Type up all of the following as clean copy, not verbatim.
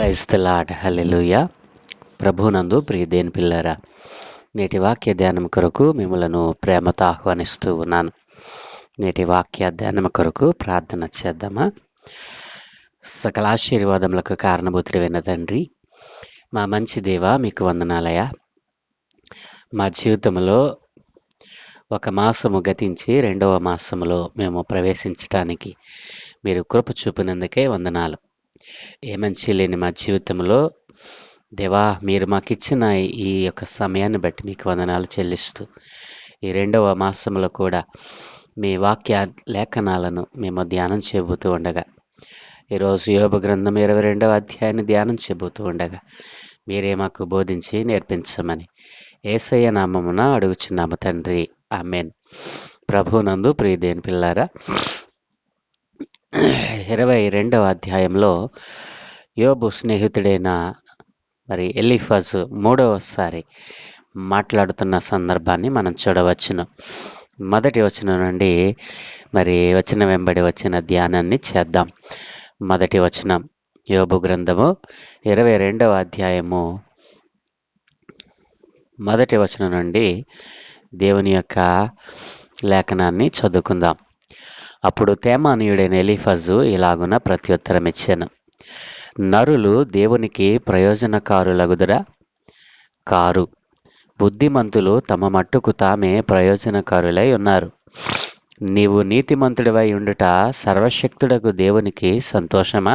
Praise the lord. హల్లెలూయా. ప్రభునందు ప్రియ దేని పిల్లరా, నేటి వాక్య ధ్యానం కొరకు మిమ్మలను ప్రేమతో ఆహ్వానిస్తూ ఉన్నాను. నేటి వాక్య ధ్యానం కొరకు ప్రార్థన చేద్దామా. సకల ఆశీర్వాదములకు కారణభూతుడైన తండ్రి, మా మంచి దేవ, మీకు వందనాలయ. మా జీవితంలో ఒక మాసము గతించి రెండవ మాసములో మేము ప్రవేశించటానికి మీరు కృప చూపినందుకే వందనాలు. ఏ మంచి లేని మా జీవితంలో దేవా, మీరు మాకు ఇచ్చిన ఈ యొక్క సమయాన్ని బట్టి మీకు వందనాలు చెల్లిస్తూ, ఈ రెండవ మాసంలో కూడా మీ వాక్య లేఖనాలను మేము ధ్యానం చేయబోతూ ఉండగా, ఈరోజు యోబు గ్రంథం 22వ అధ్యాయాన్ని ధ్యానం చేయబోతూ ఉండగా మీరే మాకు బోధించి నేర్పించమని యేసయ్య నామమున అడుగుచున్నాము తండ్రి, ఆమేన్. ప్రభునందు ప్రియ దేని పిల్లారా, 22వ అధ్యాయంలో యోబు స్నేహితుడైన ఎలీఫజు మూడవసారి మాట్లాడుతున్న సందర్భాన్ని మనం చూడవచ్చును. మొదటి వచనం నుండి వచనం వెంబడి వచ్చిన ధ్యానాన్ని చేద్దాం. మొదటి వచనం, యోబు గ్రంథము 22వ అధ్యాయము మొదటి వచనం నుండి దేవుని యొక్క లేఖనాన్ని చదువుకుందాం. అప్పుడు తేమానీయుడైన ఎలీఫజు ఇలాగున ప్రత్యుత్తరం ఇచ్చాను: నరులు దేవునికి ప్రయోజనకారులగుదురా? కారు. బుద్ధిమంతులు తమ మట్టుకు తామే ప్రయోజనకారులై ఉన్నారు. నీవు నీతిమంతుడివై ఉండుట సర్వశక్తుడకు దేవునికి సంతోషమా?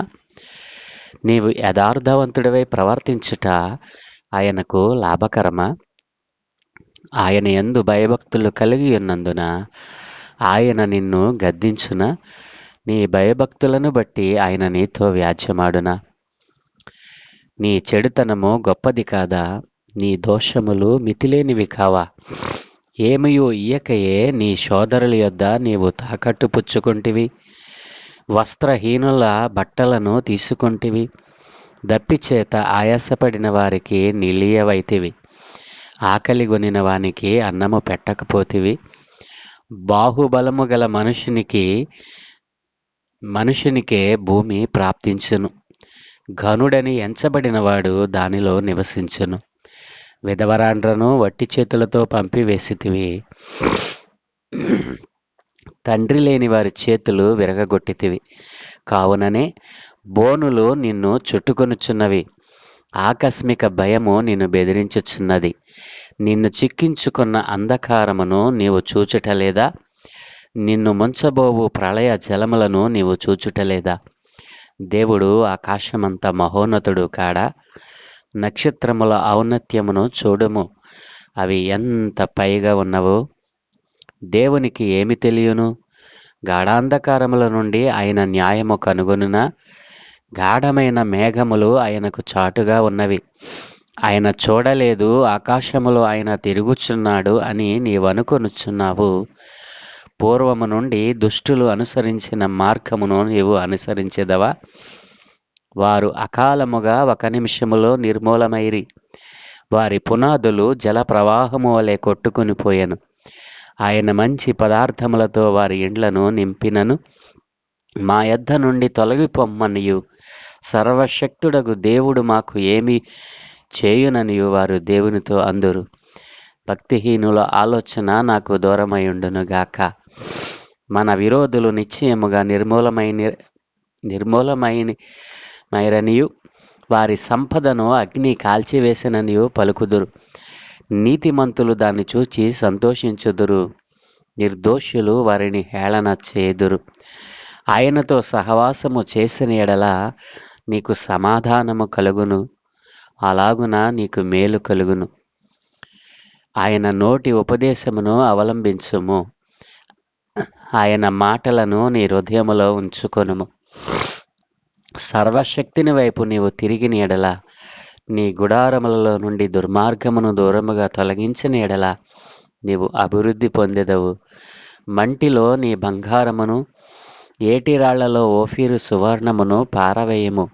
నీవు యథార్థవంతుడివై ప్రవర్తించుట ఆయనకు లాభకరమా? ఆయన యందు భయభక్తులు కలిగి ఉన్నందున ఆయన నిన్ను గద్దించునా? నీ భయభక్తులను బట్టి ఆయన నీతో వ్యాజ్యమాడునా? నీ చెడుతనము గొప్పది కాదా? నీ దోషములు మితిలేనివి కావా? ఏమయో ఇయ్యకయే నీ సోదరుల యొద్ద నీవు తాకట్టు పుచ్చుకొంటివి. వస్త్రహీనుల బట్టలను తీసుకొంటివి. దప్పిచేత ఆయాసపడిన వారికి నిలియవైతివి. ఆకలిగొనిన వానికి అన్నము పెట్టకపోతివి. బాహుబలము గల మనుషునికే భూమి ప్రాప్తించును. ఘనుడని ఎంచబడినవాడు దానిలో నివసించును. విధవరాండ్రను వట్టి చేతులతో పంపివేసితివి. తండ్రి లేని వారి చేతులు విరగగొట్టితివి. కావుననే బోనులు నిన్ను చుట్టుకొనుచున్నవి. ఆకస్మిక భయము నిన్ను బెదిరించుచున్నది. నిన్ను చిక్కించుకున్న అంధకారమును నీవు చూచుటలేదా? నిన్ను ముంచబోవు ప్రళయ జలములను నీవు చూచుటలేదా? దేవుడు ఆకాశమంత మహోన్నతుడు కాడా? నక్షత్రముల ఔన్నత్యమును చూడుము, అవి ఎంత పైగా ఉన్నవో. దేవునికి ఏమి తెలియను? గాఢాంధకారముల నుండి ఆయన న్యాయము కనుగొనునా? గాఢమైన మేఘములు ఆయనకు చాటుగా ఉన్నవి. ఆయన చూడలేదు, ఆకాశములో ఆయన తిరుగుచున్నాడు అని నీవనుకొనుచున్నావు. పూర్వము నుండి దుష్టులు అనుసరించిన మార్గమును నీవు అనుసరించెదవా? వారు అకాలముగా ఒక నిమిషములో నిర్మూలమైరి. వారి పునాదులు జల ప్రవాహము వలె కొట్టుకుని పోయెను. ఆయన మంచి పదార్థములతో వారి ఇండ్లను నింపినను. మా యొద్ద నుండి తొలగిపొమ్మనియు సర్వశక్తుడగు దేవుడు మాకు ఏమి చేయుననియు వారు దేవునితో అందురు. భక్తిహీనుల ఆలోచన నాకు దూరమైయుండునుగాక. మన విరోధులు నిశ్చయముగా నిర్మూలమైరనియు వారి సంపదను అగ్ని కాల్చివేసననియు పలుకుదురు. నీతిమంతులు దాన్ని చూచి సంతోషించుదురు. నిర్దోషులు వారిని హేళన చేయుదురు. ఆయనతో సహవాసము చేసిన ఎడల నీకు సమాధానము కలుగును. అలాగున నీకు మేలు కలుగును. ఆయన నోటి ఉపదేశమును అవలంబించుము. ఆయన మాటలను నీ హృదయములో ఉంచుకొనుము. సర్వశక్తిని వైపు నీవు తిరిగిన ఎడల, నీ గుడారములలో నుండి దుర్మార్గమును దూరముగా తొలగించిన ఎడల నీవు అభివృద్ధి పొందెదవు. మంటిలో నీ బంగారమును, ఏటిరాళ్లలో ఓఫీరు సువర్ణమును పారవేయము.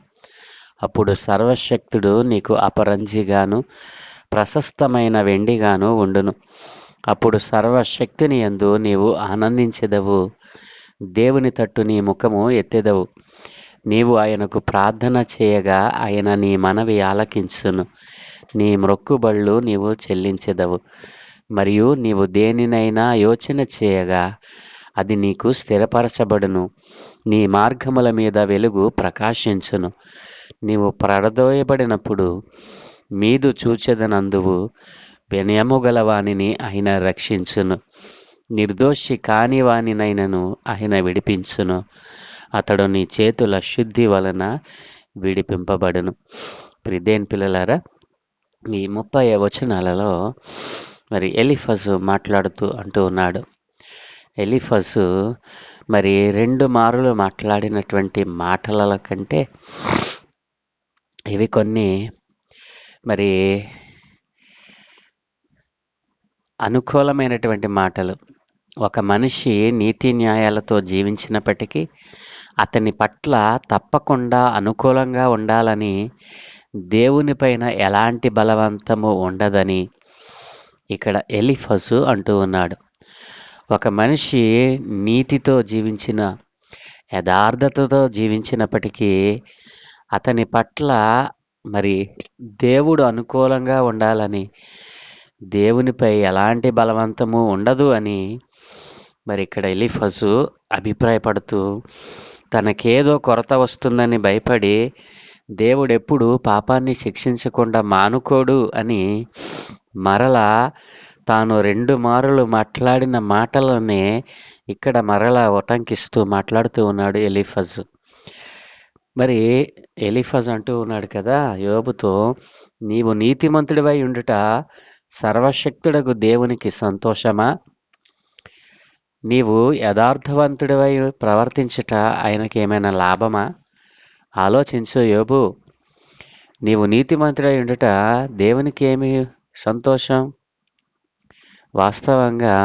అప్పుడు సర్వశక్తుడు నీకు అపరంజిగాను ప్రశస్తమైన వెండిగాను ఉండును. అప్పుడు సర్వశక్తిని యందు నీవు ఆనందించెదవు. దేవుని తట్టు నీ ముఖము ఎత్తెదవు. నీవు ఆయనకు ప్రార్థన చేయగా ఆయన నీ మనవి ఆలకించును. నీ మ్రొక్కుబళ్ళు నీవు చెల్లించెదవు. మరియు నీవు దేనినైనా యోచన చేయగా అది నీకు స్థిరపరచబడును. నీ మార్గముల మీద వెలుగు ప్రకాశించును. నీవు పడదోయబడినప్పుడు మీదు చూచెదనందువు. వినయము గల వానిని ఆయన రక్షించును. నిర్దోషి కాని వానినైనను ఆయన విడిపించును. అతడు నీ చేతుల శుద్ధి వలన విడిపింపబడును. ప్రియదేని పిల్లలారా, ఈ 30 వచనాలలో మరి ఎలీఫజు మాట్లాడుతూ అంటూ ఉన్నాడు. ఎలీఫజు మరి 2 మారులు మాట్లాడినటువంటి మాటల కంటే ఇవి కొన్ని మరి అనుకూలమైనటువంటి మాటలు. ఒక మనిషి నీతి న్యాయాలతో జీవించినప్పటికీ అతని పట్ల తప్పకుండా అనుకూలంగా ఉండాలని దేవునిపైన ఎలాంటి బలవంతము ఉండదని ఇక్కడ ఎలీఫజు అంటూ ఉన్నాడు. ఒక మనిషి నీతితో జీవించిన, యథార్థతతో జీవించినప్పటికీ అతని పట్ల మరి దేవుడు అనుకూలంగా ఉండాలని, దేవునిపై ఎలాంటి బలవంతము ఉండదు అని మరి ఇక్కడ ఎలీఫజు అభిప్రాయపడుతూ, తనకేదో కొరత వస్తుందని భయపడి దేవుడెప్పుడు పాపాన్ని శిక్షించకుండా మానుకోడు అని మరలా తాను 2 మారులు మాట్లాడిన మాటలనే ఇక్కడ మరలా ఉటంకిస్తూ మాట్లాడుతూ ఉన్నాడు ఎలీఫజు. మరి ఎలీఫజు అంటూ ఉన్నాడు కదా యోబుతో, నీవు నీతిమంతుడివై ఉండుట సర్వశక్తుడగు దేవునికి సంతోషమా? నీవు యథార్థవంతుడివై ప్రవర్తించుట ఆయనకి ఏమైనా లాభమా? ఆలోచించు యోబు. నీవు నీతిమంతుడై ఉండుట దేవునికి ఏమి సంతోషం? వాస్తవంగా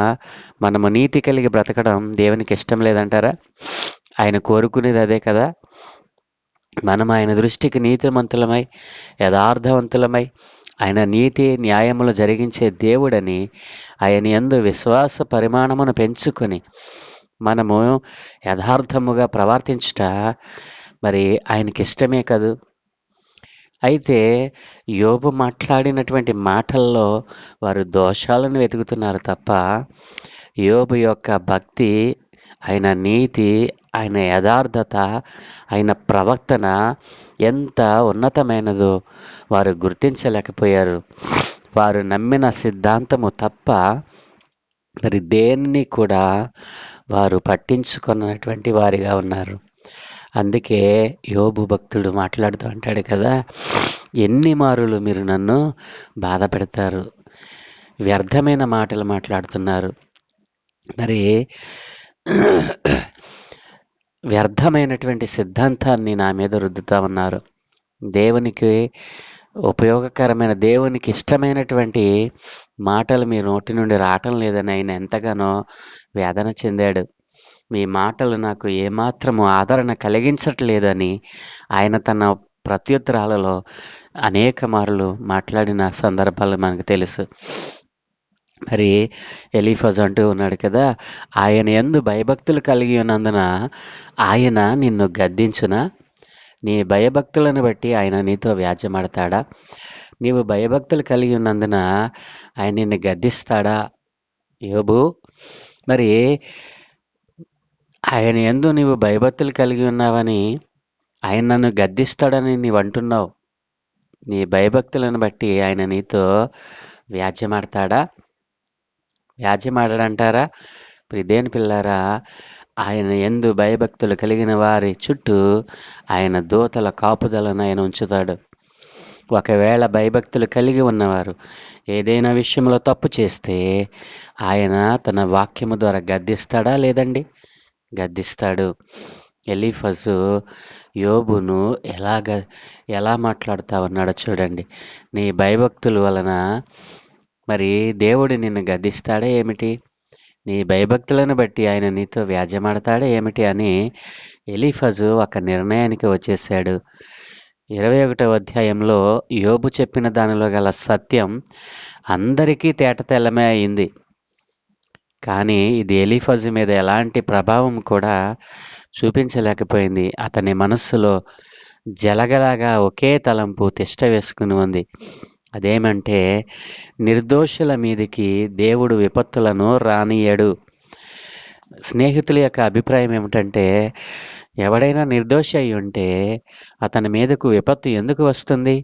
మనము నీతి కలిగి బ్రతకడం దేవునికి ఇష్టం లేదంటారా? ఆయన కోరుకునేది అదే కదా. మనం ఆయన దృష్టికి నీతిమంతులమై, యథార్థవంతులమై, ఆయన నీతి న్యాయములు జరిగించే దేవుడని ఆయన యందు విశ్వాస పరిమాణమును పెంచుకొని మనము యథార్థముగా ప్రవర్తించుట మరి ఆయనకి ఇష్టమే కదూ. అయితే యోబు మాట్లాడినటువంటి మాటల్లో వారు దోషాలను వెతుకుతున్నారు తప్ప యోబు యొక్క భక్తి, ఆయన నీతి, ఆయన యథార్థత, ఆయన ప్రవర్తన ఎంత ఉన్నతమైనదో వారు గుర్తించలేకపోయారు. వారు నమ్మిన సిద్ధాంతము తప్ప మరి దేన్ని కూడా వారు పట్టించుకున్నటువంటి వారిగా ఉన్నారు. అందుకే యోబు భక్తుడు మాట్లాడుతూ అంటాడు కదా, ఎన్ని మారులు మీరు నన్ను బాధ పెడతారు, వ్యర్థమైన మాటలు మాట్లాడుతున్నారు, మరి వ్యర్థమైనటువంటి సిద్ధాంతాన్ని నా మీద రుద్దుతా ఉన్నారు. దేవునికి ఉపయోగకరమైన, దేవునికి ఇష్టమైనటువంటి మాటలు మీ నోటి నుండి రావటం లేదని ఆయన ఎంతగానో వేదన చెందాడు. మీ మాటలు నాకు ఏమాత్రము ఆదరణ కలిగించట్లేదని ఆయన తన ప్రత్యుత్తరాలలో అనేక మార్లు మాట్లాడిన సందర్భాలు మనకు తెలుసు. మరి ఎలీఫజు అంటూ ఉన్నాడు కదా, ఆయన యందు భయభక్తులు కలిగి ఉన్నందున ఆయన నిన్ను గద్దించునా? నీ భయభక్తులను బట్టి ఆయన నీతో వ్యాజ్యమాడతాడా? నీవు భయభక్తులు కలిగి ఉన్నందున ఆయన నిన్ను గద్దిస్తాడా యోబు? మరి ఆయన యందు నీవు భయభక్తులు కలిగి ఉన్నావని ఆయన నన్ను గద్దిస్తాడని నీవు అంటున్నావు. నీ భయభక్తులను బట్టి ఆయన నీతో వ్యాజ్యమాడతాడా? వ్యాజ్యమాడడంటారా? ప్రియదేని పిల్లారా, ఆయన యందు భయభక్తులు కలిగిన వారి చుట్టూ ఆయన దూతల కాపుదలను ఆయన ఉంచుతాడు. ఒకవేళ భయభక్తులు కలిగి ఉన్నవారు ఏదైనా విషయంలో తప్పు చేస్తే ఆయన తన వాక్యము ద్వారా గద్దిస్తాడా? లేదండి, గద్దిస్తాడు. ఎలీఫజు యోబును ఎలా మాట్లాడుతా ఉన్నాడో చూడండి. నీ భయభక్తుల వలన మరి దేవుడు నిన్ను గద్దిస్తాడా ఏమిటి? నీ భయభక్తులను బట్టి ఆయన నీతో వ్యాజ్యమాడతాడా ఏమిటి అని ఎలీఫజు ఒక నిర్ణయానికి వచ్చేసాడు. 21వ అధ్యాయంలో యోబు చెప్పిన దానిలో గల సత్యం అందరికీ తేటతెల్లమే అయింది. కానీ ఇది ఎలీఫజు మీద ఎలాంటి ప్రభావం కూడా చూపించలేకపోయింది. అతని మనస్సులో జలగలాగా ఒకే తలంపు తిష్ట వేసుకుని ఉంది. అదేమంటే, నిర్దోషుల మీదికి దేవుడు విపత్తులను రానియ్యడు. స్నేహితుల యొక్క అభిప్రాయం ఏమిటంటే, ఎవడైనా నిర్దోషి అయి ఉంటే అతని మీదకు విపత్తు ఎందుకు వస్తుంది?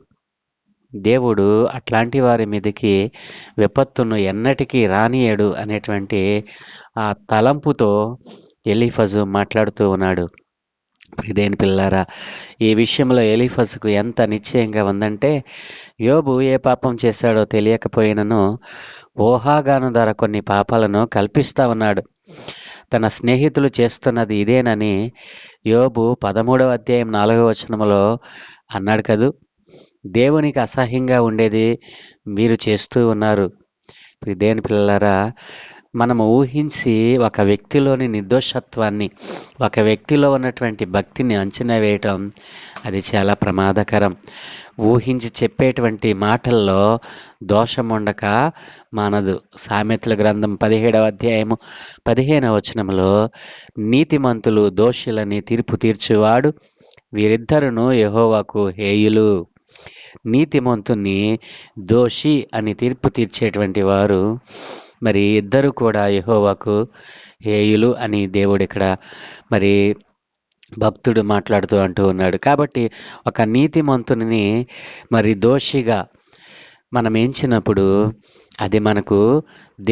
దేవుడు అట్లాంటి వారి మీదకి విపత్తును ఎన్నటికీ రానియడు అనేటువంటి ఆ తలంపుతో ఎలీఫజు మాట్లాడుతూ ఉన్నాడు. ప్రియదేని పిల్లారా, ఈ విషయంలో ఎలీఫజుకు ఎంత నిశ్చయంగా ఉందంటే, యోబు ఏ పాపం చేశాడో తెలియకపోయినను ఊహాగానం ద్వారా కొన్ని పాపాలను కల్పిస్తా ఉన్నాడు. తన స్నేహితులు చేస్తున్నది ఇదేనని యోబు 13వ అధ్యాయం 4వ వచనములో అన్నాడు కదూ. దేవునికి అసహ్యంగా ఉండేది మీరు చేస్తూ ఉన్నారు. ప్రియదేని పిల్లలారా, మనము ఊహించి ఒక వ్యక్తిలోని నిర్దోషత్వాన్ని, ఒక వ్యక్తిలో ఉన్నటువంటి భక్తిని అంచనా వేయటం అది చాలా ప్రమాదకరం. ఊహించి చెప్పేటువంటి మాటల్లో దోషం ఉండక మానదు. సామెతల గ్రంథం 17వ అధ్యాయము 15వ వచనములో, నీతిమంతులు దోషులని తీర్పు తీర్చువాడు, వీరిద్దరును యెహోవాకు హేయులు. నీతిమంతుని దోషి అని తీర్పు తీర్చేటువంటి వారు మరి ఇద్దరు కూడా యెహోవాకు హేయులు అని దేవుడు ఇక్కడ మరి భక్తుడు మాట్లాడుతూ అంటూ ఉన్నాడు. కాబట్టి ఒక నీతిమంతుని మరి దోషిగా మనం ఎంచినప్పుడు అది మనకు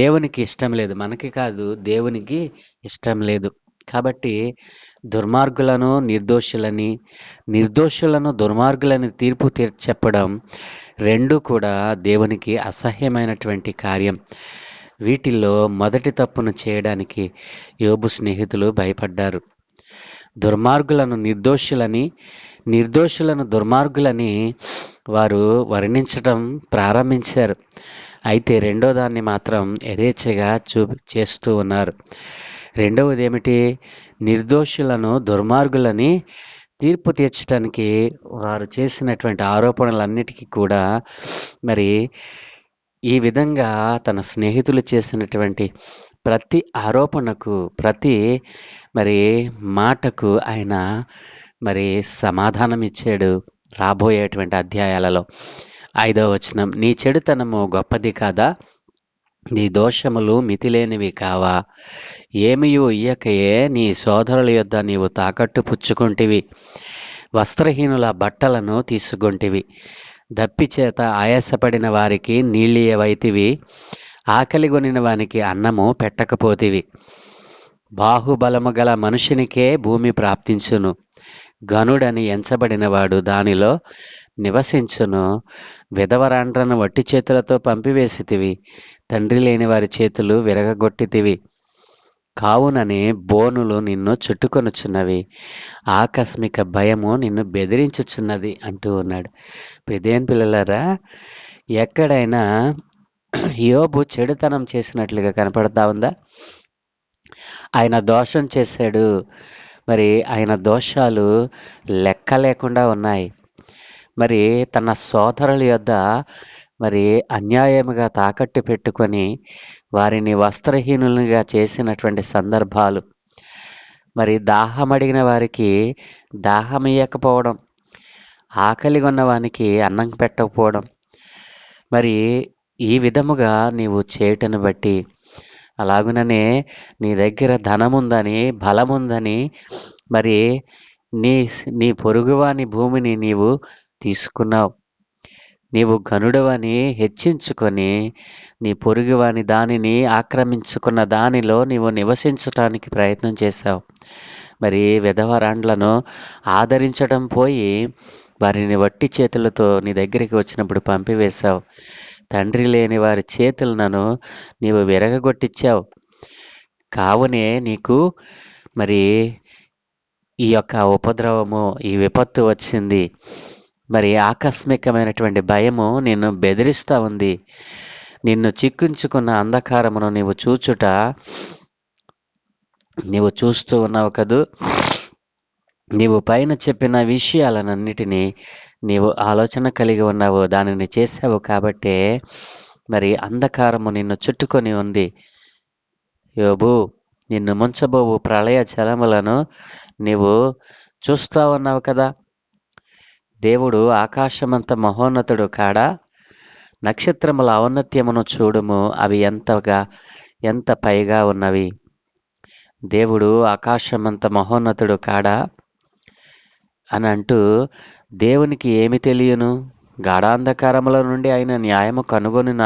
దేవునికి ఇష్టం లేదు. మనకి కాదు, దేవునికి ఇష్టం లేదు. కాబట్టి దుర్మార్గులను నిర్దోషులని, నిర్దోషులను దుర్మార్గులని తీర్పు చెప్పడం రెండు కూడా దేవునికి అసహ్యమైనటువంటి కార్యం. వీటిల్లో మొదటి తప్పును చేయడానికి యోబు స్నేహితులు భయపడ్డారు. దుర్మార్గులను నిర్దోషులని, నిర్దోషులను దుర్మార్గులని వారు వర్ణించటం ప్రారంభించారు. అయితే రెండో దాన్ని మాత్రం యథేచ్ఛగా చేస్తూ ఉన్నారు. రెండవది ఏమిటి? నిర్దోషులను దుర్మార్గులని తీర్పు తీర్చడానికి వారు చేసినటువంటి ఆరోపణలన్నిటికీ కూడా మరి ఈ విధంగా తన స్నేహితులు చేసినటువంటి ప్రతి ఆరోపణకు, ప్రతి మరి మాటకు ఆయన మరి సమాధానం ఇచ్చాడు. రాబోయేటువంటి అధ్యాయాలలో 5వ వచనం, నీ చెడుతనము గొప్పది కాదా? నీ దోషములు మితిలేనివి కావా? ఏమియు ఇయ్యకయే నీ సోదరుల యొద్ద నీవు తాకట్టు పుచ్చుకొంటివి, వస్త్రహీనుల బట్టలను తీసుకొంటివి, దప్పిచేత ఆయాసపడిన వారికి నీళ్ళియవైతివి, ఆకలిగొనిన వానికి అన్నము పెట్టకపోతివి. బాహుబలము గల మనుషునికే భూమి ప్రాప్తించును, గనుడని ఎంచబడినవాడు దానిలో నివసించును. విధవరాండ్రను వట్టి చేతులతో పంపివేసితివి, తండ్రి లేని వారి చేతులు విరగగొట్టితివి. కావునని బోనులు నిన్ను చుట్టుకొనుచున్నవి, ఆకస్మిక భయము నిన్ను బెదిరించుచున్నది అంటూ ఉన్నాడు. ప్రియదేని పిల్లలారా, ఎక్కడైనా యోబు చెడుతనం చేసినట్లుగా కనపడతా ఉందా? ఆయన దోషం చేశాడు. మరి ఆయన దోషాలు లెక్క లేకుండా ఉన్నాయి. మరి తన సోదరుల యొద్ద మరి అన్యాయముగా తాకట్టు పెట్టుకొని వారిని వస్త్రహీనులుగా చేసినటువంటి సందర్భాలు, మరి దాహం అడిగిన వారికి దాహం ఇయ్యకపోవడం, ఆకలి కొన్న వానికి అన్నం పెట్టకపోవడం, మరి ఈ విధముగా నీవు చేయటను బట్టి, అలాగుననే నీ దగ్గర ధనముందని, బలముందని మరి నీ పొరుగువాని భూమిని నీవు తీసుకున్నావు. నీవు గనుడవని హెచ్చించుకొని నీ పొరుగువాని దానిని ఆక్రమించుకున్న దానిలో నీవు నివసించటానికి ప్రయత్నం చేశావు. మరి విధవరాండ్లను ఆదరించడం పోయి వారిని వట్టి చేతులతో నీ దగ్గరికి వచ్చినప్పుడు పంపివేశావు. తండ్రి లేని వారి చేతులను నీవు విరగగొట్టించావు. కావునే నీకు మరి ఈ యొక్క ఉపద్రవము, ఈ విపత్తు వచ్చింది. మరి ఆకస్మికమైనటువంటి భయము నిన్ను బెదిరిస్తూ ఉంది. నిన్ను చిక్కించుకున్న అంధకారమును నీవు నీవు చూస్తూ ఉన్నావు కదూ. నీవు పైన చెప్పిన విషయాలన్నిటినీ నీవు ఆలోచన కలిగి ఉన్నావు, దానిని చేసావు. కాబట్టే మరి అంధకారము నిన్ను చుట్టుకొని ఉంది. యోబు, నిన్ను ముంచబోవు ప్రళయ జలములను నీవు చూస్తూ ఉన్నావు కదా, దేవుడు ఆకాశమంత మహోన్నతుడు కాడా, నక్షత్రముల ఔన్నత్యమును చూడుము, అవి ఎంత పైగా ఉన్నవి. దేవుడు ఆకాశమంత మహోన్నతుడు కాడా అని అంటూ, దేవునికి ఏమి తెలియను? గాఢాంధకారముల నుండి ఆయన న్యాయము కనుగొనిన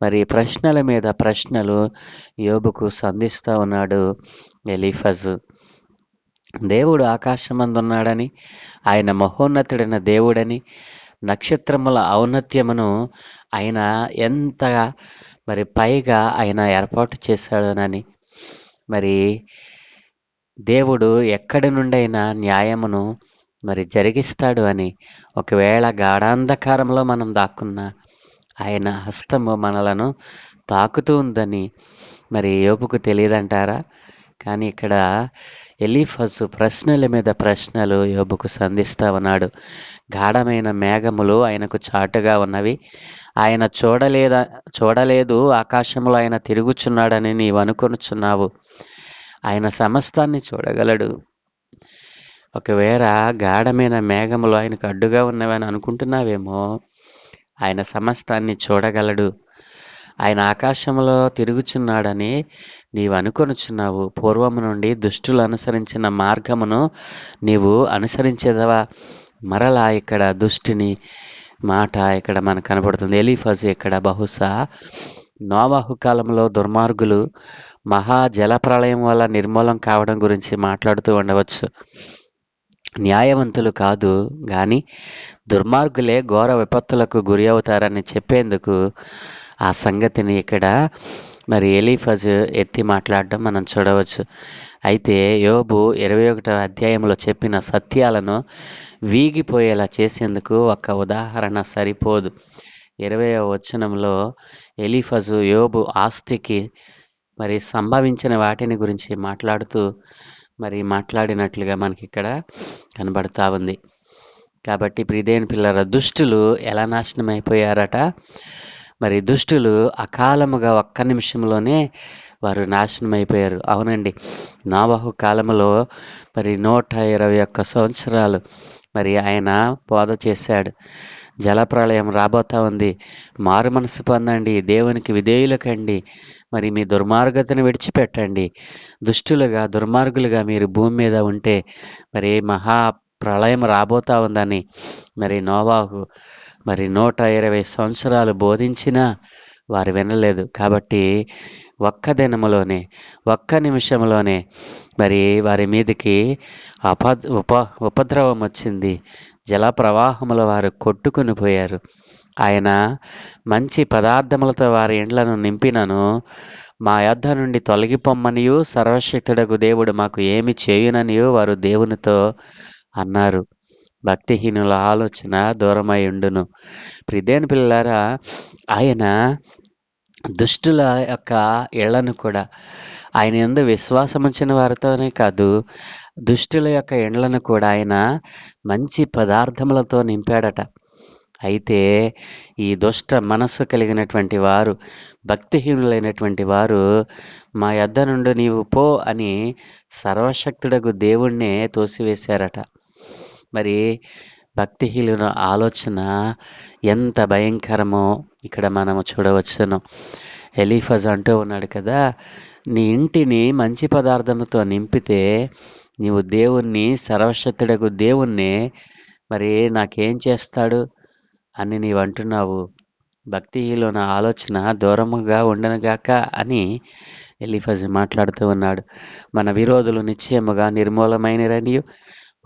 మరి ప్రశ్నల మీద ప్రశ్నలు యోబుకు సంధిస్తూ ఉన్నాడు ఎలీఫజు. దేవుడు ఆకాశమందున్నాడని, ఆయన మహోన్నతుడైన దేవుడని, నక్షత్రముల ఔన్నత్యమును ఆయన ఎంతగా మరి పైగా ఆయన ఏర్పాటు చేశాడనని, మరి దేవుడు ఎక్కడి నుండైనా న్యాయమును మరి జరిగిస్తాడు అని, ఒకవేళ గాఢాంధకారంలో మనం దాక్కున్నా ఆయన హస్తము మనలను తాకుతూ ఉందని మరి యోబుకు తెలియదంటారా? కానీ ఇక్కడ ఎలీఫజు ప్రశ్నల మీద ప్రశ్నలు యోబుకు సంధిస్తా ఉన్నాడు. గాఢమైన మేఘములు ఆయనకు చాటుగా ఉన్నవి. ఆయన చూడలేదు, ఆకాశంలో ఆయన తిరుగుచున్నాడని నీవు అనుకొనుచున్నావు. ఆయన సమస్తాన్ని చూడగలడు. ఒకవేళ గాఢమైన మేఘములు ఆయనకు అడ్డుగా ఉన్నవని అనుకుంటున్నావేమో, ఆయన సమస్తాన్ని చూడగలడు. ఆయన ఆకాశంలో తిరుగుచున్నాడని నీవు అనుకొనుచున్నావు. పూర్వము నుండి దుష్టులు అనుసరించిన మార్గమును నీవు అనుసరించేదవా? మరలా ఇక్కడ దుష్టిని మాట ఇక్కడ మనకు కనబడుతుంది. ఎలీఫజు ఇక్కడ బహుశా నోవహు కాలంలో దుర్మార్గులు మహా జలప్రళయం వల్ల నిర్మూలం కావడం గురించి మాట్లాడుతూ ఉండవచ్చు. న్యాయవంతులు కాదు కానీ దుర్మార్గులే ఘోర విపత్తులకు గురి అవుతారని చెప్పేందుకు ఆ సంగతిని ఇక్కడ మరి ఎలీఫజు ఎత్తి మాట్లాడడం మనం చూడవచ్చు. అయితే యోబు 21వ అధ్యాయంలో చెప్పిన సత్యాలను వీగిపోయేలా చేసేందుకు ఒక ఉదాహరణ సరిపోదు. 20వ వచనంలో ఎలీఫజు యోబు ఆస్తికి మరి సంభవించిన వాటిని గురించి మాట్లాడినట్లుగా మనకి ఇక్కడ కనబడతా ఉంది. కాబట్టి ప్రియదేని పిల్లల, దుష్టులు ఎలా నాశనం అయిపోయారట? మరి దుష్టులు అకాలముగా ఒక్క నిమిషంలోనే వారు నాశనం అయిపోయారు. అవునండి, నోవహు కాలంలో మరి 121 సంవత్సరాలు మరి ఆయన బోధ చేశాడు. జలప్రళయం రాబోతా ఉంది, మారు మనసు పొందండి, దేవునికి విధేయులకండి, మరి మీ దుర్మార్గతను విడిచిపెట్టండి, దుర్మార్గులుగా మీరు భూమి మీద ఉంటే మరి మహా ప్రళయం రాబోతా ఉందని మరి నోవాహు మరి 120 సంవత్సరాలు బోధించినా వారు వినలేదు. కాబట్టి ఒక్క నిమిషంలోనే మరి వారి మీదకి ఉపద్రవం వచ్చింది. జల ప్రవాహముల వారు కొట్టుకుని పోయారు. ఆయన మంచి పదార్థములతో వారి ఇండ్లను నింపినను, మా యొద్ద నుండి తొలగిపోమ్మనియు సర్వశక్తుడగు దేవుడు మాకు ఏమి చేయుననియు వారు దేవునితో అన్నారు. భక్తిహీనుల ఆలోచన దూరమై ఉండును. ప్రియదేని పిల్లలారా, ఆయన దుష్టుల యొక్క ఇళ్లను కూడా, ఆయన యందు విశ్వాసం ఉంచిన వారితోనే కాదు, దుష్టుల యొక్క ఇండ్లను కూడా ఆయన మంచి పదార్థములతో నింపాడట. అయితే ఈ దుష్ట మనస్సు కలిగినటువంటి వారు, భక్తిహీనులైనటువంటి వారు, మా యొద్ద నుండి నీవు పో అని సర్వశక్తుడగు దేవుణ్ణే తోసివేశారట. మరి భక్తిహీనుల ఆలోచన ఎంత భయంకరమో ఇక్కడ మనము చూడవచ్చును. ఎలీఫజు అంటూ ఉన్నాడు కదా, నీ ఇంటిని మంచి పదార్థంతో నింపితే నీవు దేవుణ్ణి, సర్వశక్తుడగు దేవుణ్ణి మరి నాకేం చేస్తాడు అని నీవు అంటున్నావు. భక్తిహీనుల ఆలోచన దూరముగా ఉండనుగాక అని ఎలీఫజు మాట్లాడుతూ ఉన్నాడు. మన విరోధులు నిశ్చయముగా నిర్మూలమైనరనియు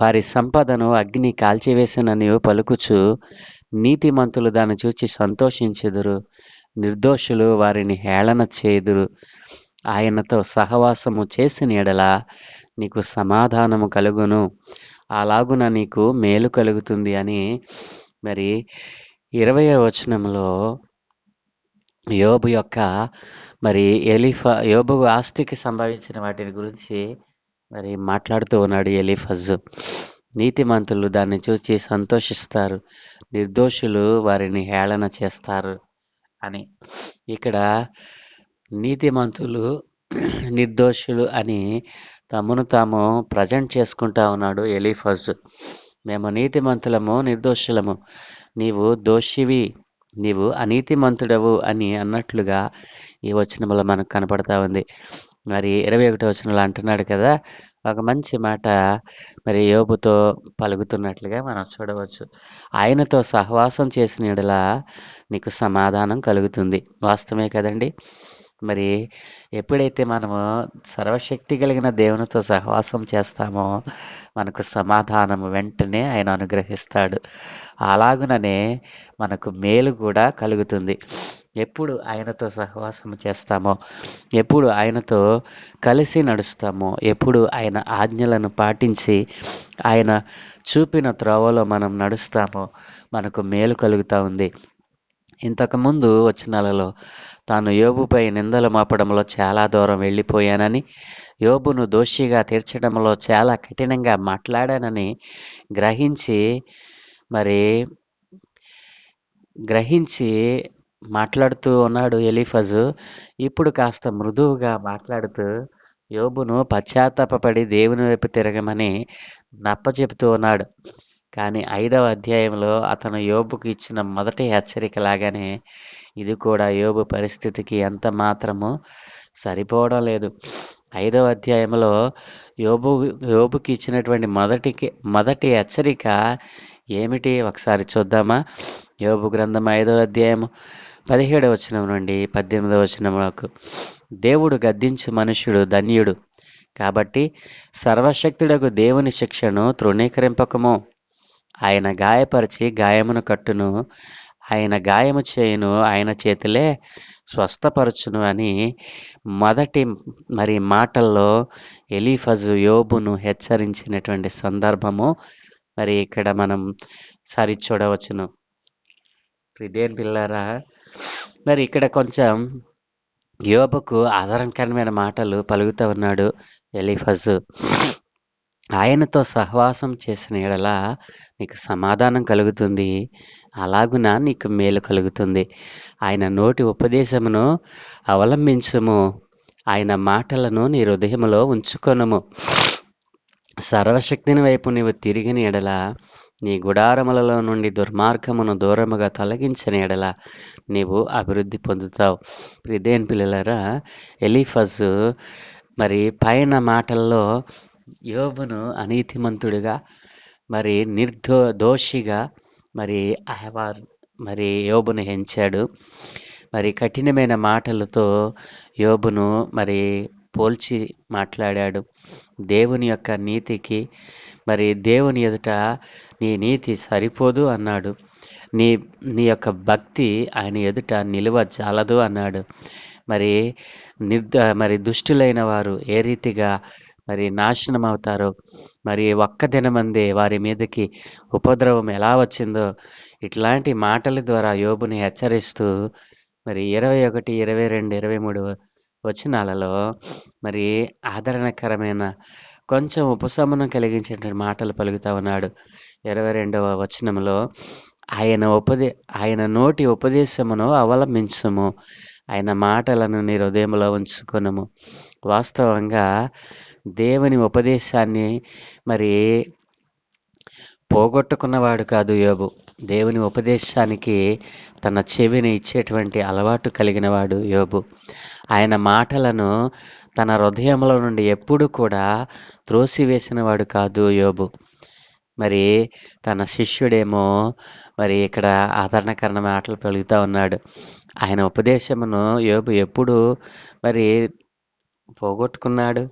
వారి సంపదను అగ్ని కాల్చివేసిననియు పలుకుచు, నీతిమంతులు దాన్ని చూచి సంతోషించెదరు, నిర్దోషులు వారిని హేళన చేయుదురు. ఆయనతో సహవాసము చేసిన ఎడల నీకు సమాధానము కలుగును, అలాగున నీకు మేలు కలుగుతుంది అని మరి 20వ వచనంలో యోబు యొక్క మరి యోబు ఆస్తికి సంభవించిన వాటిని గురించి మరి మాట్లాడుతూ ఉన్నాడు ఎలీఫజు. నీతిమంతులు దాన్ని చూసి సంతోషిస్తారు, నిర్దోషులు వారిని హేళన చేస్తారు అని. ఇక్కడ నీతిమంతులు, నిర్దోషులు అని తమను తాము ప్రజెంట్ చేసుకుంటా ఉన్నాడు ఎలీఫజు. మేము నీతిమంతులము, నిర్దోషులము, నీవు దోషివి, నీవు అనీతిమంతుడవు అని అన్నట్లుగా ఈ వచనంలో మనకు కనపడతా ఉంది. మరి 21వ వచనంలో అంటున్నాడు కదా, ఒక మంచి మాట మరి యోబుతో పలుకుతున్నట్లుగా మనం చూడవచ్చు. ఆయనతో సహవాసం చేసిన యెడల నీకు సమాధానం కలుగుతుంది. వాస్తవమే కదండి. మరి ఎప్పుడైతే మనము సర్వశక్తి కలిగిన దేవునితో సహవాసం చేస్తామో మనకు సమాధానము వెంటనే ఆయన అనుగ్రహిస్తాడు. అలాగుననే మనకు మేలు కూడా కలుగుతుంది. ఎప్పుడు ఆయనతో సహవాసం చేస్తామో, ఎప్పుడు ఆయనతో కలిసి నడుస్తామో, ఎప్పుడు ఆయన ఆజ్ఞలను పాటించి ఆయన చూపిన త్రోవలో మనం నడుస్తామో మనకు మేలు కలుగుతూ ఉంది. ఇంతకుముందు వచనాలలో తాను యోబుపై నిందలు మోపడంలో చాలా దూరం వెళ్ళిపోయానని, యోబును దోషిగా తీర్చడంలో చాలా కఠినంగా మాట్లాడానని గ్రహించి మరి గ్రహించి మాట్లాడుతూ ఉన్నాడు ఎలీఫజు. ఇప్పుడు కాస్త మృదువుగా మాట్లాడుతూ యోబును పశ్చాత్తాపపడి దేవుని వైపు తిరగమని నప్పచెబుతూ ఉన్నాడు. కానీ 5వ అధ్యాయంలో అతను యోబుకు ఇచ్చిన మొదటి హెచ్చరిక లాగానే ఇది కూడా యోబు పరిస్థితికి ఎంత మాత్రము సరిపోవడం లేదు. 5వ అధ్యాయంలో యోబుకి ఇచ్చినటువంటి మొదటి హెచ్చరిక ఏమిటి ఒకసారి చూద్దామా? యోబు గ్రంథం 5వ అధ్యాయం 17వ వచనం నుండి 18వ వచనం వరకు. దేవుడు గద్దించు మనుష్యుడు ధన్యుడు, కాబట్టి సర్వశక్తుడకు దేవుని శిక్షను తృణీకరింపకము. ఆయన గాయపరిచి గాయమును కట్టును, ఆయన గాయము చేయును, ఆయన చేతులే స్వస్థపరచును అని మొదటి మాటల్లో ఎలీఫజు యోబును హెచ్చరించినటువంటి సందర్భము మరి ఇక్కడ మనం చూడవచ్చును. ప్రియదేని పిల్లారా, మరి ఇక్కడ కొంచెం యోబుకు ఆదరణకరమైన మాటలు పలుకుతూ ఉన్నాడు ఎలీఫజు. ఆయనతో సహవాసం చేసిన యెడల నీకు సమాధానం కలుగుతుంది, అలాగున నీకు మేలు కలుగుతుంది. ఆయన నోటి ఉపదేశమును అవలంబించుము, ఆయన మాటలను నీ హృదయములో ఉంచుకొనుము. సర్వశక్తిని వైపు నీవు తిరిగిన యెడల, నీ గుడారములలో నుండి దుర్మార్గమును దూరముగా తొలగించిన యెడల నీవు అభివృద్ధి పొందుతావు. ప్రియదేని పిల్లలారా, ఎలీఫజు మరి పైన మాటల్లో యోబును అనీతిమంతుడిగా మరి దోషిగా మరి యోబును హెంచాడు. మరి కఠినమైన మాటలతో యోబును మరి పోల్చి మాట్లాడాడు. దేవుని యొక్క నీతికి మరి దేవుని ఎదుట నీ నీతి సరిపోదు అన్నాడు. నీ యొక్క భక్తి ఆయన ఎదుట నిలువ జాలదు అన్నాడు. మరి దుష్టులైన వారు ఏ రీతిగా మరి నాశనం అవుతారో, మరి ఒక్క దినమందే వారి మీదకి ఉపద్రవం ఎలా వచ్చిందో ఇట్లాంటి మాటల ద్వారా యోబుని హెచ్చరిస్తూ మరి 21, 22, 23 వచనాలలో మరి ఆదరణకరమైన కొంచెం ఉపశమనం కలిగించేటువంటి మాటలు పలుకుతా ఉన్నాడు. 22వ వచనంలో ఆయన నోటి ఉపదేశమును అవలంబించుము, ఆయన మాటలను నీ హృదయంలో ఉంచుకొనుము. వాస్తవంగా దేవుని ఉపదేశాన్ని మరి పోగొట్టుకున్నవాడు కాదు యోబు. దేవుని ఉపదేశానికి తన చెవిని ఇచ్చేటువంటి అలవాటు కలిగిన వాడు యోబు. ఆయన మాటలను తన హృదయంలో నుండి ఎప్పుడు కూడా త్రోసివేసిన వాడు కాదు యోబు. మరి తన శిష్యుడేమో మరి ఇక్కడ ఆదరణకరణ మాటలు పలుకుతూ ఉన్నాడు. ఆయన ఉపదేశమును యోబు ఎప్పుడు మరి పోగొట్టుకున్నాడు?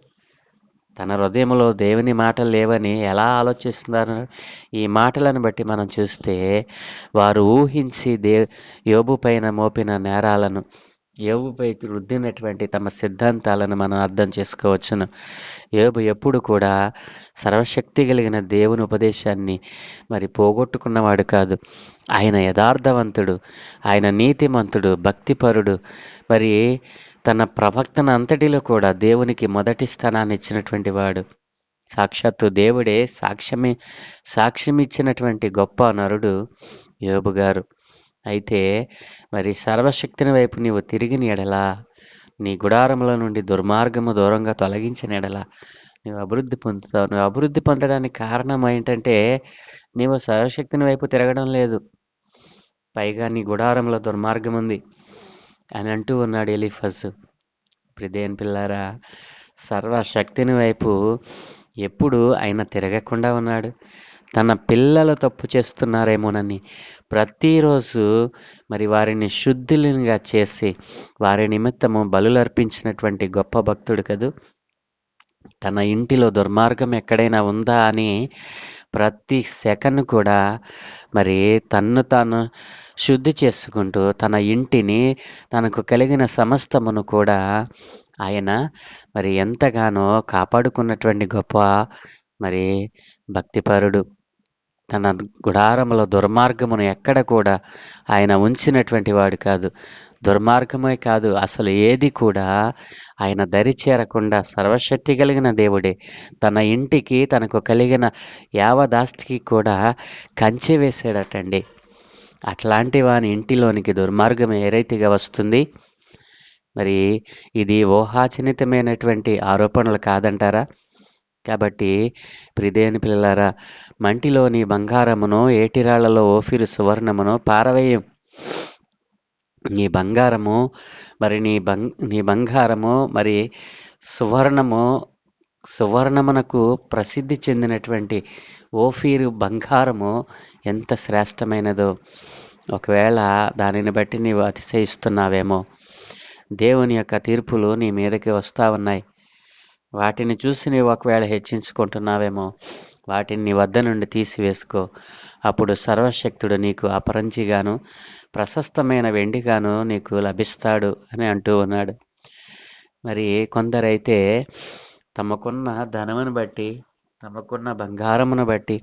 తన హృదయంలో దేవుని మాటలు లేవని ఎలా ఆలోచిస్తున్నారు? ఈ మాటలను బట్టి మనం చూస్తే వారు ఊహించి యోబు పైన మోపిన నేరాలను, యోబుపై రుద్దినటువంటి తమ సిద్ధాంతాలను మనం అర్థం చేసుకోవచ్చును. యోబు ఎప్పుడు కూడా సర్వశక్తి కలిగిన దేవుని ఉపదేశాన్ని మరి పోగొట్టుకున్నవాడు కాదు. ఆయన యథార్థవంతుడు, ఆయన నీతిమంతుడు, భక్తిపరుడు. మరి తన ప్రవక్తన అంతటిలో కూడా దేవునికి మొదటి స్థానాన్ని ఇచ్చినటువంటి వాడు. సాక్షాత్తు దేవుడే సాక్ష్యమిచ్చినటువంటి గొప్ప నరుడు యోబు గారు. అయితే మరి సర్వశక్తిని వైపు నీవు తిరిగిన ఎడల, నీ గుడారముల నుండి దుర్మార్గము దూరంగా తొలగించిన ఎడల నువ్వు అభివృద్ధి పొందుతావు. నువ్వు అభివృద్ధి పొందడానికి కారణం ఏంటంటే, నీవు సర్వశక్తుని వైపు తిరగడం లేదు. పైగా నీ గుడారంలో దుర్మార్గం ఉంది అని అంటూ ఉన్నాడు ఎలీఫజు. ప్రిదేన్ పిల్లారా, సర్వశక్తిని వైపు ఎప్పుడు ఆయన తిరగకుండా ఉన్నాడు. తన పిల్లలు తప్పు చేస్తున్నారేమోనని ప్రతిరోజు మరి వారిని శుద్ధులుగా చేసి వారి నిమిత్తము బలులర్పించినటువంటి గొప్ప భక్తుడు కదూ. తన ఇంటిలో దుర్మార్గం ఎక్కడైనా ఉందా అని ప్రతి సెకను కూడా మరి తన్ను తాను శుద్ధి చేసుకుంటూ తన ఇంటిని, తనకు కలిగిన సమస్తమును కూడా ఆయన మరి ఎంతగానో కాపాడుకున్నటువంటి గొప్ప మరి భక్తిపరుడు. తన గుడారములో దుర్మార్గమును ఎక్కడ కూడా ఆయన ఉంచినటువంటి వాడు కాదు. దుర్మార్గమే కాదు, అసలు ఏది కూడా ఆయన దరి చేరకుండా సర్వశక్తి కలిగిన దేవుడే తన ఇంటికి, తనకు కలిగిన యావదాస్తికి కూడా కంచె వేసాడటండి. అట్లాంటి వాని ఇంటిలోనికి దుర్మార్గం ఏ రీతిగా వస్తుంది? మరి ఇది ఊహాజనితమైనటువంటి ఆరోపణలు కాదంటారా? కాబట్టి ప్రిదేని పిల్లలారా, మంటిలోని బంగారమును, ఏటిరాళ్లలో ఓఫిరు సువర్ణమును పారవేయం. నీ బంగారము మరి నీ బంగారము మరి సువర్ణమునకు ప్రసిద్ధి చెందినటువంటి ఓఫీరు బంగారము ఎంత శ్రేష్టమైనదో. ఒకవేళ దానిని బట్టి నీవు అతిశయిస్తున్నావేమో. దేవుని యొక్క తీర్పులు నీ మీదకి వస్తూ ఉన్నాయి. వాటిని చూసి నీవు ఒకవేళ హెచ్చించుకుంటున్నావేమో. వాటిని నీ వద్ద నుండి తీసివేసుకో. అప్పుడు సర్వశక్తుడు నీకు అపరంజిగాను ప్రశస్తమైన వెండిగాను నీకు లభిస్తాడు అని అంటూ ఉన్నాడు. మరి కొందరైతే తమకున్న ధనమును బట్టి, తమకున్న బంగారమును బట్టి,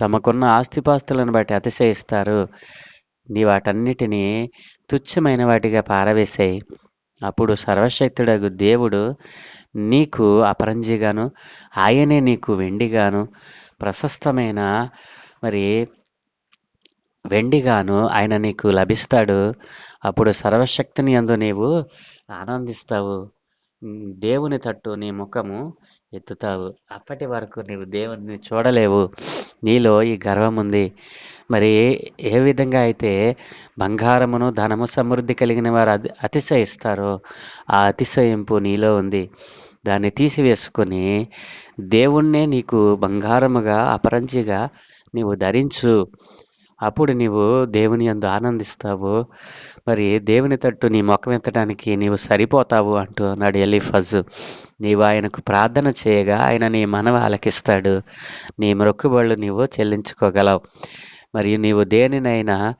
తమకున్న ఆస్తిపాస్తులను బట్టి అతిశయిస్తారు. నీ వాటన్నిటినీ తుచ్చమైన వాటిగా పారవేశాయి. అప్పుడు సర్వశక్తుడగు దేవుడు నీకు అపరంజిగాను, ఆయనే నీకు వెండిగాను, ప్రశస్తమైన మరి వెండిగాను ఆయన నీకు లభిస్తాడు. అప్పుడు సర్వశక్తిని యందు నీవు ఆనందిస్తావు. దేవుని తట్టు నీ ముఖము ఎత్తుతావు. అప్పటి వరకు నీవు దేవుని చూడలేవు. నీలో ఈ గర్వం ఉంది. మరి ఏ విధంగా అయితే బంగారమును, ధనము సమృద్ధి కలిగిన వారు అతిశయిస్తారో ఆ అతిశయింపు నీలో ఉంది. దాన్ని తీసివేసుకొని దేవుణ్ణే నీకు బంగారముగా, అపరంజిగా నీవు ధరించు. అప్పుడు నీవు దేవుని యందు ఆనందిస్తావు. మరి దేవుని తట్టు నీ ముఖం ఎత్తడానికి నీవు సరిపోతావు అంటూ అన్నాడు ఎలీఫజు. నీవు ఆయనకు ప్రార్థన చేయగా ఆయన నీ మనవి ఆలకిస్తాడు. నీ మొక్కుబళ్ళు నీవు చెల్లించుకోగలవు. మరియు నీవు దేనినైనా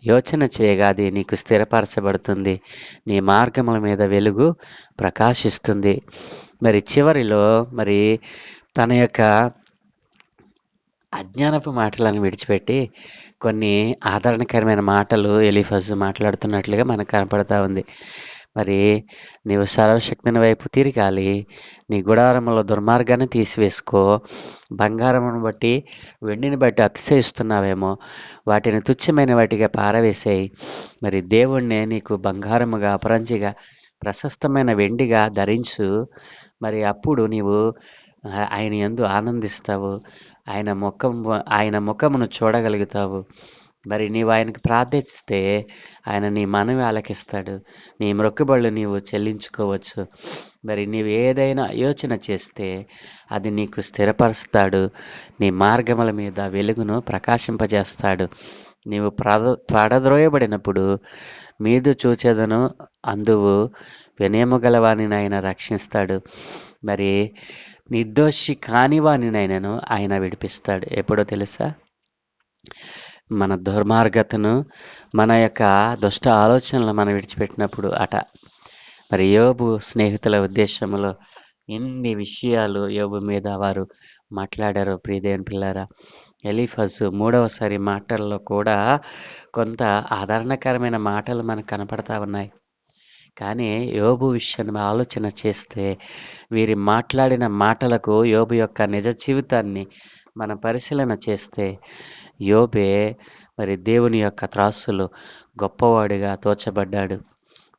యోచన చేయగా అది నీకు స్థిరపరచబడుతుంది. నీ మార్గముల మీద వెలుగు ప్రకాశిస్తుంది. మరి చివరిలో మరి తన యొక్క అజ్ఞానపు మాటలను విడిచిపెట్టి కొన్ని ఆదరణకరమైన మాటలు ఎలీఫజు మాట్లాడుతున్నట్లుగా మనకు కనపడతా ఉంది. మరి నీవు సర్వశక్తిని వైపు తిరగాలి. నీ గుడారంలో దుర్మార్గాన్ని తీసివేసుకో. బంగారమును బట్టి, వెండిని బట్టి అతిశయిస్తున్నావేమో. వాటిని తుచ్చమైన వాటిగా పారవేసేయి. మరి దేవుణ్ణే నీకు బంగారముగా, అపరంజిగా, ప్రశస్తమైన వెండిగా ధరించు. మరి అప్పుడు నీవు ఆయన యందు ఆనందిస్తావు. ఆయన ముఖమును చూడగలుగుతావు. మరి నీవు ఆయనకు ప్రార్థిస్తే ఆయన నీ మనవి ఆలకిస్తాడు. నీ మొక్కుబళ్ళు నీవు చెల్లించుకోవచ్చు. మరి నీవు ఏదైనా యోచన చేస్తే అది నీకు స్థిరపరుస్తాడు. నీ మార్గముల మీద వెలుగును ప్రకాశింపజేస్తాడు. నీవు పడద్రోయబడినప్పుడు మీదు చూచెదను అందువు, వినయము గలవానిని ఆయన రక్షిస్తాడు. మరి నిర్దోషి కాని వానినైనను ఆయన విడిపిస్తాడు. ఎప్పుడో తెలుసా? మన దుర్మార్గతను, మన యొక్క దుష్ట ఆలోచనలు మనం విడిచిపెట్టినప్పుడు అట. మరి యోబు స్నేహితుల ఉద్దేశంలో ఎన్ని విషయాలు యోబు మీద వారు మాట్లాడారో ప్రియదేవుని పిల్లారా. ఎలీఫజు మూడవసారి మాటల్లో కూడా కొంత ఆదరణకరమైన మాటలు మనకు కనపడతా ఉన్నాయి. కానీ యోబు విషయాన్ని ఆలోచన చేస్తే వీరి మాట్లాడిన మాటలకు యోబు యొక్క నిజ జీవితాన్ని మనం పరిశీలన చేస్తే యోబే మరి దేవుని యొక్క త్రాసులో గొప్పవాడిగా తోచబడ్డాడు.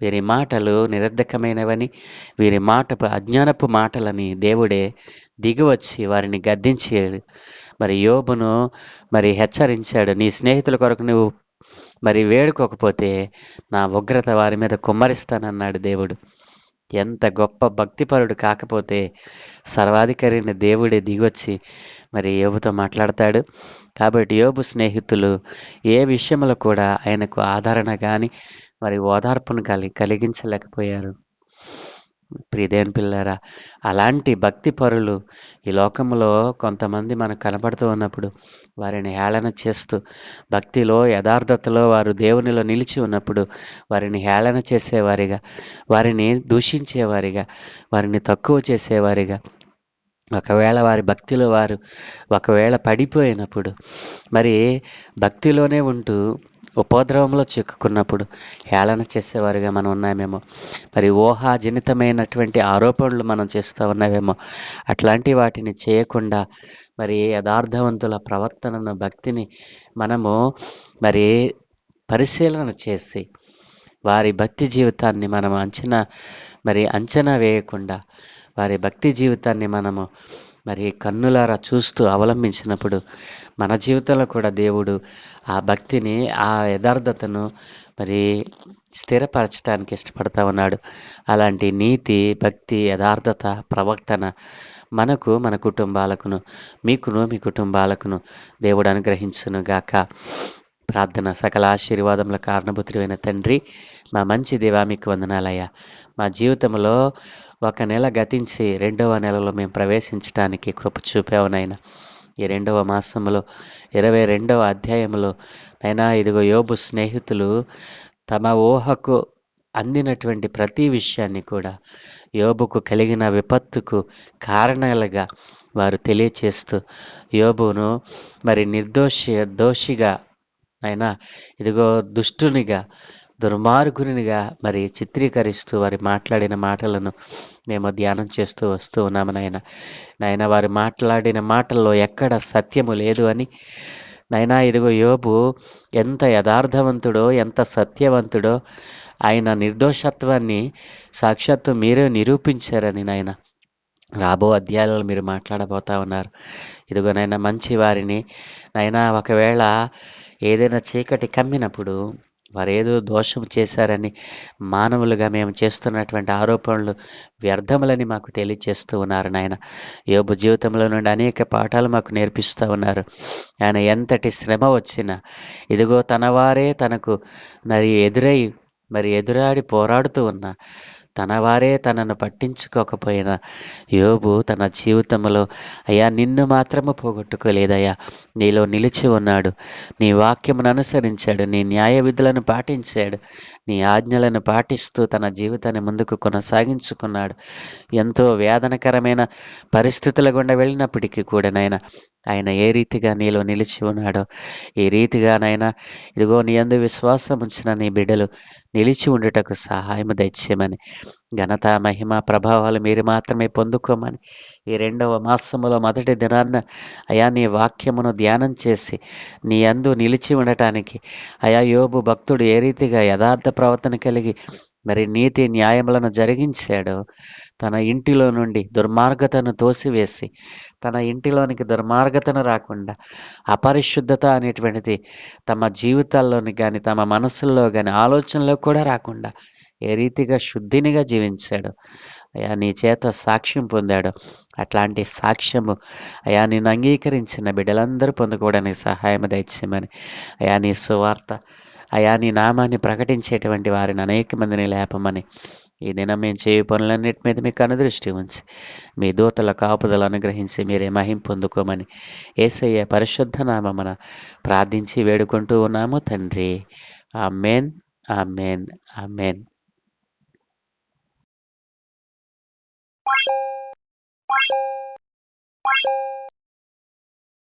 వీరి మాటలు నిరర్ధకమైనవని, వీరి అజ్ఞానపు మాటలని దేవుడే దిగివచ్చి వారిని గద్దించాడు. మరి యోబును మరి హెచ్చరించాడు, నీ స్నేహితుల కొరకు నువ్వు మరి వేడుకోకపోతే నా ఉగ్రత వారి మీద కుమ్మరిస్తానన్నాడు దేవుడు. ఎంత గొప్ప భక్తిపరుడు కాకపోతే సర్వాధికారిని దేవుడే దిగొచ్చి మరి యోబుతో మాట్లాడతాడు. కాబట్టి యోబు స్నేహితులు ఏ విషయంలో కూడా ఆయనకు ఆదరణ కానీ మరి ఓదార్పును కలిగించలేకపోయారు. ప్రియదేవుని పిల్లారా, అలాంటి భక్తి పరులు ఈ లోకంలో కొంతమంది మనకు కనపడుతూ ఉన్నప్పుడు వారిని హేళన చేస్తూ, భక్తిలో యథార్థతలో వారు దేవునిలో నిలిచి ఉన్నప్పుడు వారిని హేళన చేసేవారిగా, వారిని దూషించేవారిగా, వారిని తక్కువ చేసేవారిగా, ఒకవేళ వారి భక్తిలో వారు ఒకవేళ పడిపోయినప్పుడు మరి భక్తిలోనే ఉంటూ ఉపద్రవంలో చిక్కుకున్నప్పుడు హేళన చేసేవారుగా మనం ఉన్నామేమో. మరి ఊహాజనితమైనటువంటి ఆరోపణలు మనం చేస్తూ ఉన్నామేమో. అట్లాంటి వాటిని చేయకుండా మరి యథార్థవంతుల ప్రవర్తనను, భక్తిని మనము మరి పరిశీలన చేసి వారి భక్తి జీవితాన్ని మనం అంచనా వేయకుండా వారి భక్తి జీవితాన్ని మనము మరి కన్నులారా చూస్తూ అవలంబించినప్పుడు మన జీవితంలో కూడా దేవుడు ఆ భక్తిని, ఆ యథార్థతను మరి స్థిరపరచడానికి ఇష్టపడతా ఉన్నాడు. అలాంటి నీతి, భక్తి, యథార్థత, ప్రవర్తన మనకు, మన కుటుంబాలకును, మీకును, మీ కుటుంబాలకును దేవుడు అనుగ్రహించును గాక. ప్రార్థన. సకల ఆశీర్వాదముల కారణభూతుడైన తండ్రి, మా మంచి దేవా, మీకు వందనాలయ్యా. మా జీవితంలో ఒక నెల గతించి 2వ నెలలో మేము ప్రవేశించడానికి కృప చూపావునైనా. ఈ 2వ మాసంలో 22వ అధ్యాయంలో అయినా ఇదిగో యోబు స్నేహితులు తమ ఊహకు అందినటువంటి ప్రతి విషయాన్ని కూడా యోబుకు కలిగిన విపత్తుకు కారణాలుగా వారు తెలియచేస్తూ యోబును మరి దోషిగా అయినా ఇదిగో దుష్టునిగా, దుర్మార్గునిగా మరి చిత్రీకరిస్తూ వారి మాట్లాడిన మాటలను మేము ధ్యానం చేస్తూ వస్తూ ఉన్నాము నాయన. వారు మాట్లాడిన మాటల్లో ఎక్కడ సత్యము లేదు అని నాయనా, ఇదిగో యోబు ఎంత యథార్థవంతుడో, ఎంత సత్యవంతుడో, ఆయన నిర్దోషత్వాన్ని సాక్షాత్తు మీరే నిరూపించారని నాయన రాబో అధ్యాయాలలో మీరు మాట్లాడబోతా ఉన్నారు. ఇదిగోనైనా మంచి వారిని నైనా ఒకవేళ ఏదైనా చీకటి కమ్మినప్పుడు వారు ఏదో దోషం చేశారని మానవులుగా మేము చేస్తున్నటువంటి ఆరోపణలు వ్యర్థములని మాకు తెలియచేస్తూ ఉన్నారు నాయన. యోబు జీవితంలో నుండి అనేక పాఠాలు మాకు నేర్పిస్తూ ఉన్నారు. ఆయన ఎంతటి శ్రమ వచ్చినా ఇదిగో తన వారే తనకు ఎదురాడి పోరాడుతూ ఉన్నా తన వారే తనను పట్టించుకోకపోయినా యోబు తన జీవితంలో అయ్యా నిన్ను మాత్రము పోగొట్టుకోలేదయ్యా, నీలో నిలిచి ఉన్నాడు, నీ వాక్యమును అనుసరించాడు, నీ న్యాయ విధులను పాటించాడు, నీ ఆజ్ఞలను పాటిస్తూ తన జీవితాన్ని ముందుకు కొనసాగించుకున్నాడు. ఎంతో వేదనకరమైన పరిస్థితుల గుండా వెళ్ళినప్పటికీ కూడా నాయన ఆయన ఏ రీతిగా నీలో నిలిచి ఉన్నాడో ఈ రీతిగానైనా ఇదిగో నీ యందు విశ్వాసం ఉంచిన నీ బిడ్డలు నిలిచి ఉండుటకు సహాయము దయచేయమని, ఘనత, మహిమ, ప్రభావాలు మీరు మాత్రమే పొందుకోమని, ఈ 2వ మాసములో మొదటి దినాన్న అయా నీ వాక్యమును ధ్యానం చేసి నీ యందు నిలిచి ఉండటానికి అయా యోబు భక్తుడు ఏ రీతిగా యథార్థ ప్రవర్తన కలిగి మరి నీతి న్యాయములను జరిగించాడో, తన ఇంటిలో నుండి దుర్మార్గతను తోసివేసి తన ఇంటిలోనికి దుర్మార్గతను రాకుండా, అపరిశుద్ధత అనేటువంటిది తమ జీవితాల్లోని కానీ తమ మనసుల్లో కానీ ఆలోచనలో కూడా రాకుండా ఏ రీతిగా శుద్ధినిగా జీవించాడు అయా, నీ చేత సాక్ష్యం పొందాడు. అట్లాంటి సాక్ష్యము అయా నిన్ను అంగీకరించిన బిడ్డలందరూ పొందుకోవడానికి సహాయం దయచేయమని, అయా నీ సువార్త అయా నీ నామాన్ని ప్రకటించేటువంటి వారిని అనేక మందిని లేపమని, ఈ దినం మేము చేయు పనులన్నిటి మీద మీకు అనుదృష్టి ఉంచి మీ దూతల కాపుదలు అనుగ్రహించి మీరే మహిం పొందుకోమని యేసయ్య పరిశుద్ధ నామమున ప్రార్థించి వేడుకుంటూ ఉన్నాము తండ్రి. ఆమేన్, ఆమేన్, ఆమేన్.